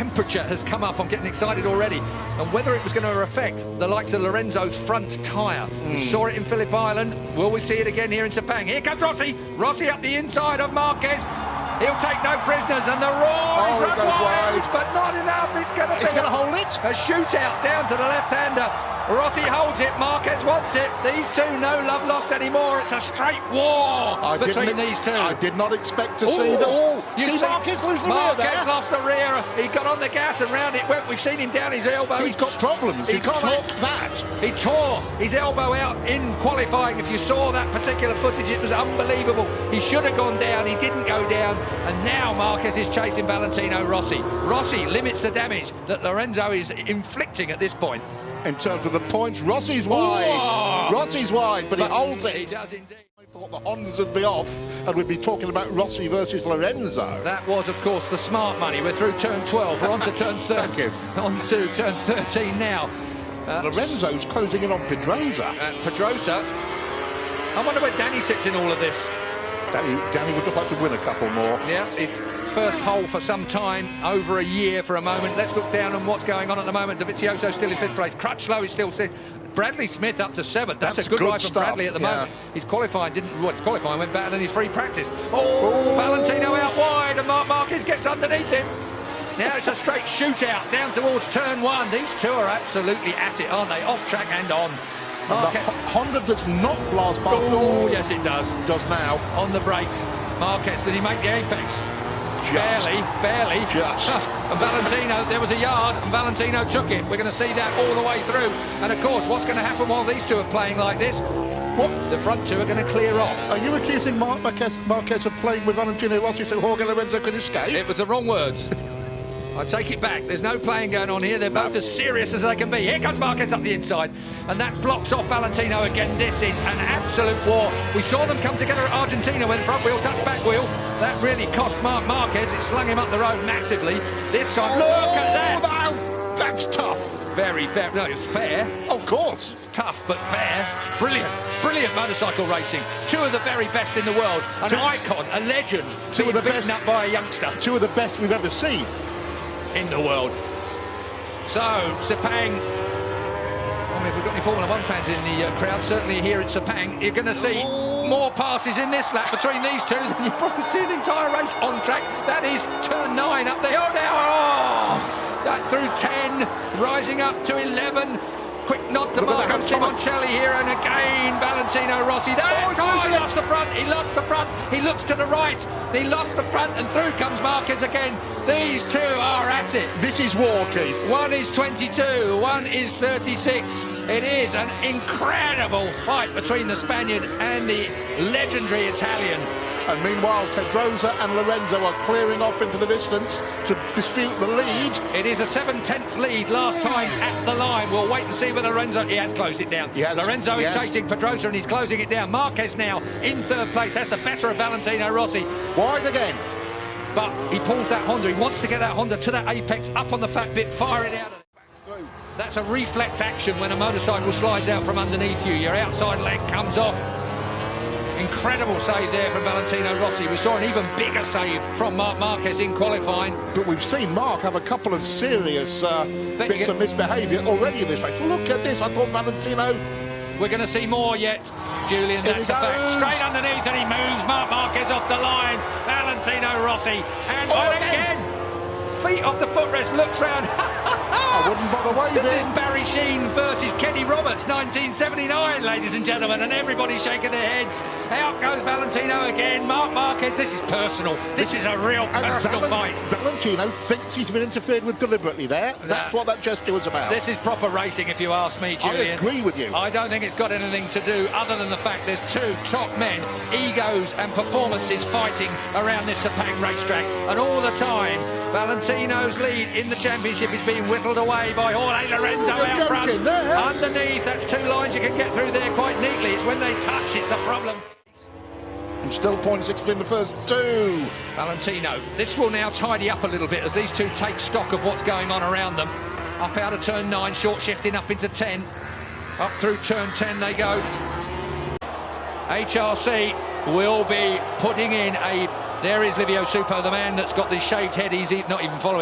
temperature has come up. I'm getting excited already. And whether it was going to affect the likes of Lorenzo's front tyre. We saw it in Phillip Island. Will we see it again here in Sepang? Here comes Rossi. Rossi up the inside of Marquez. He'll take no prisoners, and the roar is run wide, but not enough. It's going to be hold it. A shootout down to the left-hander. Rossi holds it, Marquez wants it. These two, no love lost anymore. It's a straight war between these two. I did not expect to see them. You see Marquez lose the rear there? Marquez lost the rear. He got on the gas and round it went. We've seen him down his elbow. He's got problems. You can't talk that. He tore his elbow out in qualifying. If you saw that particular footage, it was unbelievable. He should have gone down. He didn't go down. And now Marquez is chasing Valentino Rossi. Rossi limits the damage that Lorenzo is inflicting at this point. In terms of the points, Rossi's wide. Whoa. Rossi's wide, but he holds it. He does indeed. I thought the Hondas would be off, and we'd be talking about Rossi versus Lorenzo. That was, of course, the smart money. We're through turn 12. We're on to turn 13. Thank you. On to turn 13 now. Lorenzo's closing in on Pedrosa. Pedrosa. I wonder where Danny sits in all of this. Danny would just like to win a couple more. Yeah, his first pole for some time, over a year for a moment. Let's look down on what's going on at the moment. Dovizioso still in 5th place. Crutchlow is still 6th. Bradley Smith up to 7th. That's a good ride from Bradley at the moment. His qualifying his qualifying went better than his free practice. Valentino out wide, and Marc Marquez gets underneath him. Now it's a straight shootout down towards turn 1. These two are absolutely at it, aren't they? Off track and on. Honda does not blast past. Oh, yes, it does. It does now. On the brakes. Marquez, did he make the apex? Barely. Just. And Valentino, there was a yard, and Valentino took it. We're going to see that all the way through. And of course, what's going to happen while these two are playing like this? What? The front two are going to clear off. Are you accusing Marquez of playing with Valentino Rossi so Jorge Lorenzo could escape? It was the wrong words. I take it back. There's no playing going on here. They're both as serious as they can be. Here comes Marquez up the inside, and that blocks off Valentino again. This is an absolute war. We saw them come together at Argentina when front wheel touched back wheel. That really cost Marc Marquez. It slung him up the road massively. This time, look at that. No, that's tough. Very fair. No, it's fair. Of course. It's tough, but fair. Brilliant motorcycle racing. Two of the very best in the world. An icon, a legend. Two of the beaten up by a youngster. Two of the best we've ever seen in the world. So, Sepang, I mean, if we've got any Formula 1 fans in the crowd, certainly here at Sepang, you're going to see more passes in this lap between these two than you probably see the entire race on track. That is turn 9 up there. That through 10, rising up to 11. Quick nod to Marco Simoncelli here, and again Valentino Rossi. He lost the front, he lost the front, he looks to the right, he lost the front, and through comes Marquez again. These two are at it. This is war, Keith. One is 22, one is 36. It is an incredible fight between the Spaniard and the legendary Italian. And meanwhile, Pedrosa and Lorenzo are clearing off into the distance to dispute the lead. It is a 7/10 lead last time at the line. We'll wait and see whether Lorenzo... He has closed it down. Lorenzo is chasing Pedrosa and he's closing it down. Marquez now in 3rd place has the better of Valentino Rossi. Wide again. But he pulls that Honda. He wants to get that Honda to that apex, up on the fat bit, fire it out. That's a reflex action when a motorcycle slides out from underneath you. Your outside leg comes off. Incredible save there from Valentino Rossi. We saw an even bigger save from Marc Marquez in qualifying. But we've seen Marc have a couple of serious bits of misbehaviour already in this race. Look at this. I thought Valentino... We're going to see more yet, Julian. That's a fact. Straight underneath, and he moves Marc Marquez off the line. Valentino Rossi. And again. Feet off the footrest, looks round. I wouldn't bother waving. This is Barry Sheen versus Kenny Roberts, 1979, ladies and gentlemen, and everybody's shaking their heads. Out goes Valentino again. Marc Marquez, this is personal. This is a real personal fight. Valentino thinks he's been interfered with deliberately there. That's what that gesture was about. This is proper racing, if you ask me, Julian. I agree with you. I don't think it's got anything to do other than the fact there's two top men, egos and performances fighting around this Sepang racetrack, and all the time Valentino's lead in the championship is being whittled away by Jorge Lorenzo out front. Underneath, that's 2 lines you can get through there quite neatly. It's when they touch, it's the problem. And still 0.6 in the first 2. Valentino, this will now tidy up a little bit as these two take stock of what's going on around them. Up out of turn 9, short shifting up into 10. Up through turn 10 they go. HRC will be putting in a... There is Livio Supo, the man that's got the shaved head. He's not even following.